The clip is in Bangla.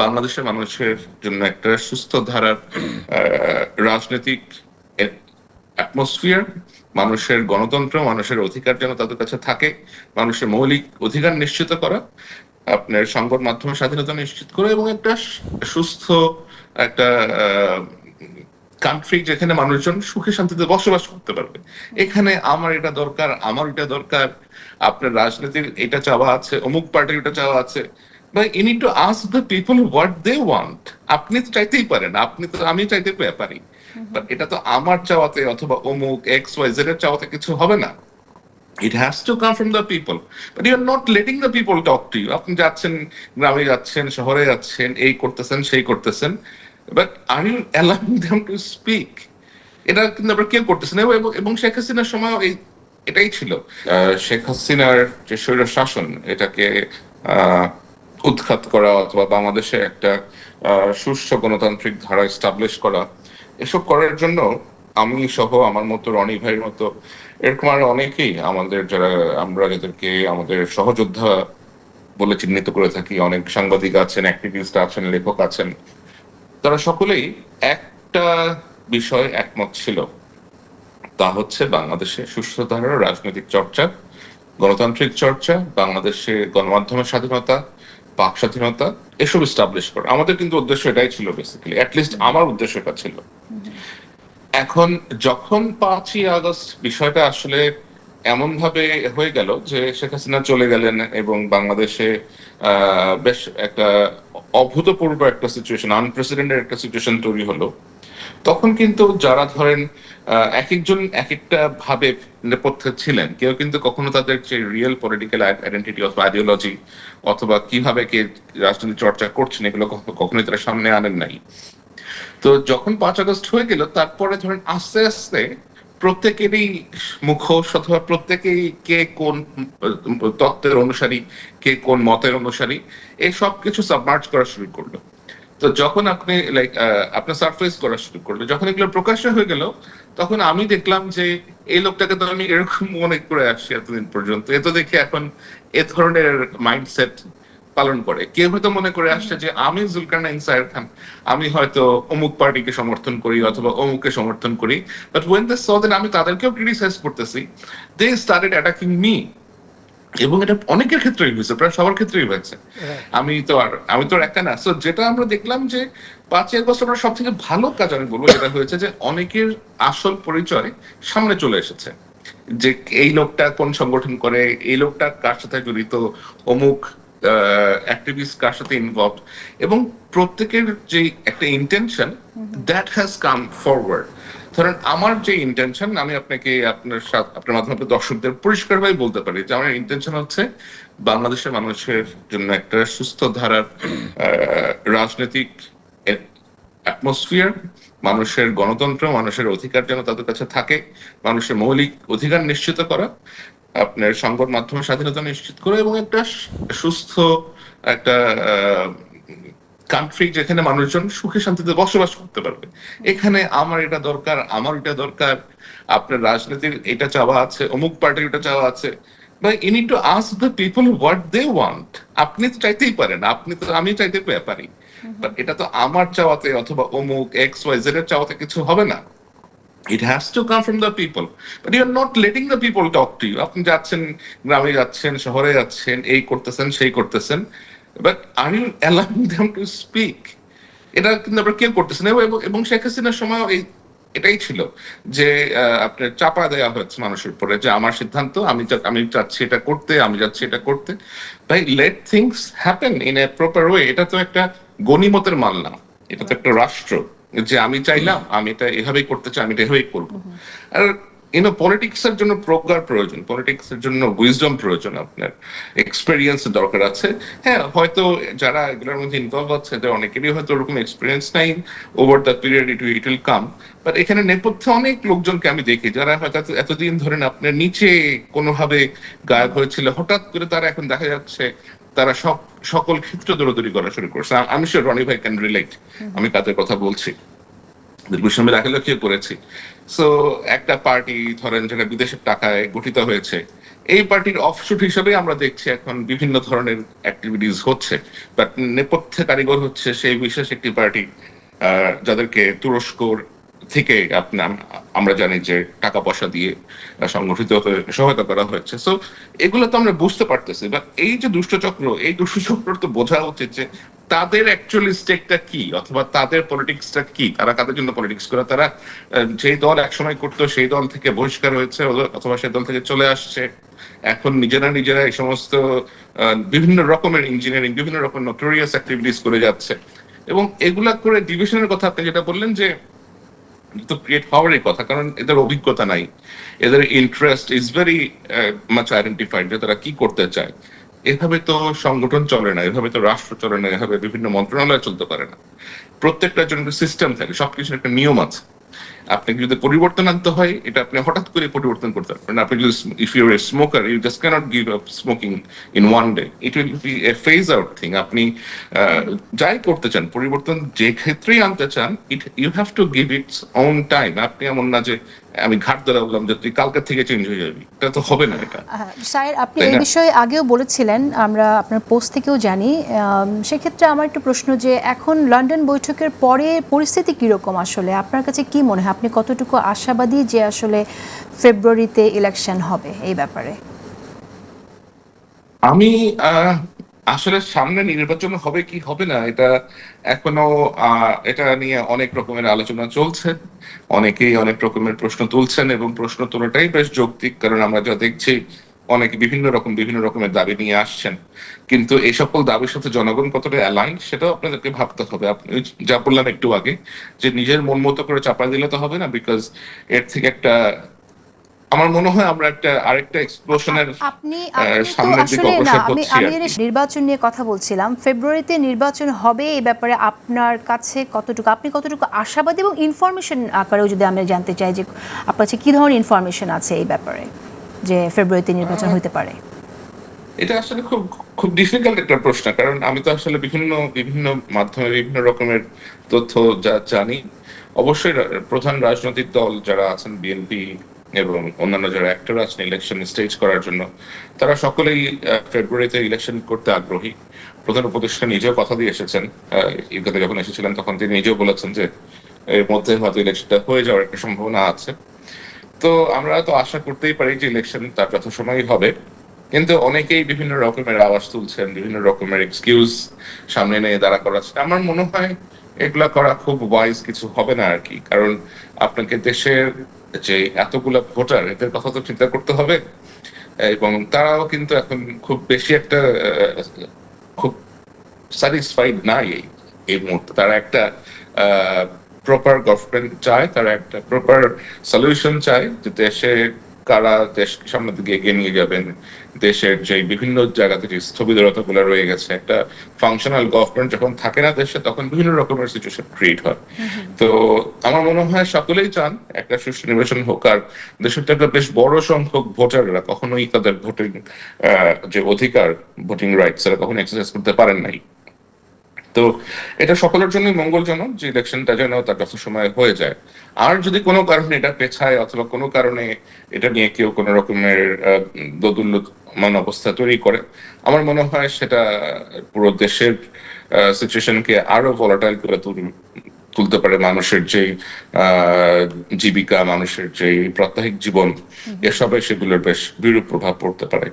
বাংলাদেশের মানুষের জন্য একটা সুস্থ ধারার রাজনৈতিক অ্যাটমসফিয়ার, মানুষের গণতন্ত্র, মানুষের অধিকার যেন তাদের কাছে থাকে, মানুষের মৌলিক অধিকার নিশ্চিত করা, আপনার সংবাদ মাধ্যমের স্বাধীনতা নিশ্চিত করে, এবং একটা সুস্থ একটা কান্ট্রি যেখানে মানুষজন সুখে শান্তিতে বসবাস করতে পারবে। এখানে আমার এটা দরকার, আমার এটা দরকার, আপনার রাজনীতির এটা চাওয়া আছে, অমুক পার্টির এটা চাওয়া আছে, ভাই you need to ask the people what they want. আপনি তো চাইতেই পারেন, আপনি তো, আমি চাইতে পারি, বাট এটা তো আমার চাওয়াতে অথবা অমুক এক্স ওয়াই জেড এর চাওয়াতে কিছু হবে না। It has to come from the people. But you're not letting the people talk to you. আপনি যাচ্ছেন, গ্রামে যাচ্ছেন, শহরে যাচ্ছেন, এই করতেছেন, সেই করতেছেন, but are you allowing them to speak? এটা কিন্তু আবার কেউ করতেছেন। এবং শেখ হাসিনার সময় এটাই ছিল। শেখ হাসিনার যে স্বৈর শাসন, এটাকে উৎখাত করা অথবা বাংলাদেশে একটা সুষ্ঠু গণতান্ত্রিক ধারা এস্টাবলিশ করা, এসব করার জন্য আমি সহ আমার মতো, রনি ভাইয়ের মতো, এরকম আরো অনেকেই, আমাদের যারা, আমরা যাদেরকে আমাদের সহযোদ্ধা বলে চিহ্নিত করে থাকি, অনেক সাংবাদিক আছেন, অ্যাক্টিভিস্ট আছেন, লেখক আছেন, তারা সকলেই একটা বিষয় একমত ছিল। তা হচ্ছে বাংলাদেশে সুষ্ঠু ধারার রাজনৈতিক চর্চা, গণতান্ত্রিক চর্চা, বাংলাদেশে গণমাধ্যমের স্বাধীনতা, বাক স্বাধীনতা, এসব এস্টাবলিশ করা। আমাদের কিন্তু উদ্দেশ্য এটাই ছিল, বেসিক্যালি, অ্যাটলিস্ট আমার উদ্দেশ্য এটা ছিল। এখন যখন 5ই আগস্ট বিষয়টা আসলে এমন ভাবে হয়ে গেল যে শেখ হাসিনা চলে গেলেন এবং বাংলাদেশে বেশ একটা অভূতপূর্ব একটা সিচুয়েশন, আনপ্রেসিডেন্টেড একটা সিচুয়েশন তৈরি হলো, তখন কিন্তু যারা ধরেন এক একজন এক একটা ভাবে নেপথ্যে ছিলেন, কেউ কিন্তু কখনো তাদের যে রিয়েল পলিটিক্যাল আইডেন্টিটি অথবা আইডিওলজি অথবা কিভাবে কে রাজনীতি চর্চা করছেন, এগুলো কখনোই তারা সামনে আনেন নাই। তো যখন 5 আগস্ট হয়ে গেল, তারপরে ধরেন আস্তে আস্তে প্রত্যেকেরই মুখোশ অথবা প্রত্যেকেই কে কোন তত্ত্বের অনুসারী, কে কোন মতের অনুসারী, এই সব কিছু সাবমার্জ করা শুরু করলো। তো যখন আপনি লাইক আপনার সারফেস করা শুরু করলো, যখন এগুলো প্রকাশ্য হয়ে গেল, তখন আমি দেখলাম যে এই লোকটাকে তো আমি এরকম মনে করে আসছি এতদিন পর্যন্ত, এ তো দেখি এখন এ ধরনের মাইন্ডসেট পালন করে। কেউ হয়তো মনে করে আসছে যে আমি জুলকারনাইন সাহের খান, আমি হয়তো অমুক পার্টিকে সমর্থন করি অথবা অমুককে সমর্থন করি, but when they saw that আমি তাদেরকেও ক্রিটিসাইজ করতেছি, দে স্টার্টেড অ্যাটাকিং মি। এবং এটা অনেকের ক্ষেত্রেই হয়েছে, প্রায় সবার ক্ষেত্রেই হয়েছে। আমি তো আর একা না। সো যেটা আমরা দেখলাম যে 5ই আগস্ট আমরা সব থেকে ভালো কাজ আমি বলবো যেটা হয়েছে, যে অনেকের আসল পরিচয় সামনে চলে এসেছে, যে এই লোকটা কোন সংগঠন করে, এই লোকটা কার সাথে জড়িত, অমুক অ্যাক্টিভিস্ট কার সাথে ইনভলভ, এবং প্রত্যেকের যে একটা intention, that has come forward. ধরেন আমার যে ইন্টেনশন, আমি আপনাকে আপনার সাথে, আপনার মাধ্যমে আপনার দর্শকদের পরিষ্কারভাবে বলতে পারি যে আমার ইন্টেনশন হচ্ছে বাংলাদেশের মানুষের জন্য একটা সুস্থ ধারার রাজনৈতিক অ্যাটমসফিয়ার, মানুষের গণতন্ত্র, মানুষের অধিকার যেন তাদের কাছে থাকে, মানুষের মৌলিক অধিকার নিশ্চিত করা, আপনার সংবাদ মাধ্যমের স্বাধীনতা নিশ্চিত করে, এবং একটা সুস্থ একটা কান্ট্রি যেখানে মানুষজন সুখে শান্তিতে বসবাস করতে পারবে। এখানে আমার এটা দরকার, আমার এটা দরকার, আপনার রাজনীতির এটা চাওয়া আছে, অমুক পার্টির এটা চাওয়া আছে, ভাই you need to ask the people what they want. আপনি তো চাইতেই পারেন, আপনি তো, আমি চাইতে পারি, বাট এটা তো আমার চাওয়াতে অথবা অমুক এক্স ওয়াই জেড এর চাওয়াতে কিছু হবে না। It has to come from the people. But you're not letting the people talk to you. আপনি যাচ্ছেন, গ্রামে যাচ্ছেন, শহরে যাচ্ছেন, এই করতেছেন, সেই করতেছেন, but are you allowing them to speak? এটা কিন্তু আবার কেউ করতেছেন। এবং শেখ হাসিনার সময় এটাই ছিল, যে আপনার চাপা দেওয়া হয়েছে মানুষের উপরে, যে আমার সিদ্ধান্ত, আমি চাচ্ছি এটা করতে, আমি যাচ্ছি এটা করতে। ভাই let things happen in a proper way. এটা তো একটা গণিমতের মাল না, এটা তো একটা রাষ্ট্র, যে আমি চাইলাম, আমি এটা এভাবেই করতে চাই, আমি এটা এভাবেই করবো। আর পলিটিক্স এর জন্য প্রজ্ঞার প্রয়োজন, পলিটিক্স এর জন্য উইজডম প্রয়োজন, আপনার এক্সপেরিয়েন্স দরকার আছে। হ্যাঁ, হয়তো যারা এগুলোর মধ্যে ইনভলভ হচ্ছে, তাদের অনেকেরই হয়তো ওরকম এক্সপিরিয়েন্স নাই, over the period it will come. But এখানে নেপথ্যে অনেক লোকজনকে আমি দেখি, যারা হয়তো এতদিন ধরেন আপনার নিচে কোনোভাবে গায়েব হয়েছিল, হঠাৎ করে তারা এখন দেখা যাচ্ছে তারা সকল ক্ষেত্রে দৌড়াদৌড়ি করা শুরু করছে। আমি শিওর রনি ভাই ক্যান রিলেট আমি কাদের কথা বলছি। দীর্ঘসময় লেখালেখিও করেছি। সো একটা পার্টি ধরেন যেটা বিদেশের টাকায় গঠিত হয়েছে, এই পার্টির অফশুট হিসেবে আমরা দেখছি এখন বিভিন্ন ধরনের অ্যাক্টিভিটিস হচ্ছে, বাট নেপথ্যে কারিগর হচ্ছে সেই বিশেষ একটি পার্টি, যাদেরকে তুরস্ক থেকে আমরা জানি যে টাকা পয়সা দিয়ে সংগঠিত হতে সহায়তা করা হয়েছে। সো এগুলো তো আমরা বুঝতে পারতেছি, বাট এই যে দুষ্টচক্র, এই দুষ্টচক্র তো বোঝা উচিত যে তাদের অ্যাকচুয়ালি স্টেকটা কি, অথবা তাদের পলিটিক্সটা কি, তারা কাদের জন্য পলিটিক্স করে। তারা যেই দল একসময় করতো সেই দল থেকে বহিষ্কার হয়েছে, অথবা সেই দল থেকে চলে আসছে, এখন নিজেরা এই সমস্ত বিভিন্ন রকমের ইঞ্জিনিয়ারিং, বিভিন্ন রকমের নোটোরিয়াস অ্যাক্টিভিটিস করে যাচ্ছে। এবং এগুলা করে ডিভিশনের কথা আপনি যেটা বললেন যে তো ক্রিয়েট হওয়ারই কথা, কারণ এদের অভিজ্ঞতা নাই, এদের interest is very much identified যে তারা কি করতে চায়। এভাবে তো সংগঠন চলে না, এভাবে তো রাষ্ট্র চলে না, এভাবে বিভিন্ন মন্ত্রণালয় চলতে পারে না। প্রত্যেকটার জন্য সিস্টেম থাকে, সবকিছুর একটা নিয়ম আছে। আপনাকে যদি পরিবর্তন আনতে হয়, এটা আপনি হঠাৎ করে পরিবর্তন করতে পারবেন। আপনি যদি if you're a smoker, you just can't give up smoking in one day, it will be a phase out thing. আপনি যাই করতে চান, পরিবর্তন যে ক্ষেত্রেই আনতে চান, you have to give its own time. আপনি এমন না যে আমি ঘাট ধরে বললাম যে তুই কালকে থেকে চেঞ্জ হয়ে যাবি, এটা তো হবে না। এটা সায়ের, আপনি এই বিষয়ে আগেও বলেছিলেন, আমরা আপনার পোস্ট থেকেও জানি। সেক্ষেত্রে আমার একটু প্রশ্ন যে এখন লন্ডন বৈঠকের পরে পরিস্থিতি কীরকম আসলে আপনার কাছে কি মনে হয়? আপনি কতটুকু আশাবাদী যে আসলে ফেব্রুয়ারিতে ইলেকশন হবে এই ব্যাপারে? আমি আসলে সামনে নির্বাচন হবে কি হবে না, এটা এখনো এটা নিয়ে অনেক রকমের আলোচনা চলছে। অনেকেই অনেক রকমের প্রশ্ন তুলছেন, এবং প্রশ্ন তোলাটাই বেশ যৌক্তিক, কারণ আমরা যা দেখছি অনেকে বিভিন্ন রকমের দাবি নিয়ে আসছেন। কিন্তু এই সকল দাবির সাথে জনগণ কতটা অ্যালাইন সেটাও আপনাদেরকে ভাবতে হবে। আপনি যা বললাম একটু আগে, যে নিজের মন মতো করে চাপা দিলে তো হবে না, বিকজ এর থেকে একটা, আমার মনে হয় আমরা আরেকটা এক্সপ্লোশনের আপনি তো সামনের দিকে আসলে না, অগ্রসর আমি হচ্ছি আমি আর এর কি। নির্বাচন নিয়ে কথা বলছিলাম। ফেব্রুয়ারিতে নির্বাচন হবে এই ব্যাপারে আপনার কাছে কতটুকু, আপনি কতটুকু আশাবাদী, এবং ইনফরমেশন আকারেও যদি আমরা জানতে চাই যে আপনার কাছে কী ধরনের ইনফরমেশন আছে এই ব্যাপারে যে ফেব্রুয়ারিতে নির্বাচন হতে পারে? এটা আসলে খুব খুব ডিফিকাল্ট একটা প্রশ্ন, কারণ আমি তো আসলে বিভিন্ন বিভিন্ন মাধ্যমে বিভিন্ন রকমের তথ্য যা জানি। অবশ্যই প্রধান রাজনৈতিক দল যারা আছেন, বিএনপি এবং অন্যান্য যারা অ্যাক্টর আছেন ইলেকশন স্টেজ করার জন্য, তারা সকলেই ফেব্রুয়ারিতে ইলেকশন করতে আগ্রহী। প্রধান উপদেষ্টা নিজেও কথা দিয়ে এসেছেন, ইউকেতে যখন এসেছিলেন তখন তিনি নিজেও বলেছেন যে এর মধ্যে হয়তো ইলেকশনটা হয়ে যাওয়ার একটা সম্ভাবনা আছে। তো আমরা তো আশা করতেই পারি যে ইলেকশন তার যথাসময়ই হবে। কিন্তু অনেকেই বিভিন্ন রকমের আওয়াজ তুলছেন, বিভিন্ন রকমের এক্সকিউজ সামনে নিয়ে দাঁড়া করাচ্ছে। আমার মনে হয় এগুলা করা খুব ওয়াইজ কিছু হবে না আর কি, কারণ আপনাকে দেশের যে এতগুলা ভোটার, এদের কথা তো চিন্তা করতে হবে। এবং তারাও কিন্তু এখন খুব বেশি একটা খুব স্যাটিসফাইড নাই এই মুহূর্তে। তারা একটা প্রপার গভর্নমেন্ট চায়, তারা একটা প্রপার সলিউশন চায়, যে দেশে কারা দেশকে সামনের দিকে এগিয়ে নিয়ে যাবেন, দেশের যে বিভিন্ন জায়গাতে যে স্থবিরতা গুলো রয়ে গেছে। একটা ফাংশনাল গভর্নমেন্ট যখন থাকে না দেশে, তখন বিভিন্ন রকমের সিচুয়েশন ক্রিয়েট হয়। তো আমার মনে হয় সকলেই চান একটা সুষ্ঠু নির্বাচন হোক, আর দেশের একটা বেশ বড় সংখ্যক ভোটাররা কখনোই তাদের ভোটিং যে অধিকার, ভোটিং রাইটস, তারা কখনো এক্সারসাইজ করতে পারেন নাই। তো এটা সকলের জন্যই মঙ্গলজনক যে ইলেকশনটা যেন তার যথাসময়ে হয়ে যায়। আর যদি কোনো কারণে এটা পেছায়, অথবা কোনো কারণে এটা নিয়ে কেউ কোনো রকমের দোদুল্যমান অবস্থা তৈরি করে, আমার মনে হয় সেটা পুরো দেশের সিচুয়েশনকে আরো ভলাটাইল করে তুলতে পারে। মানুষের যে জীবিকা, মানুষের যে প্রাত্যহিক জীবন, এসবে সেগুলোর বেশ বিরূপ প্রভাব পড়তে পারে।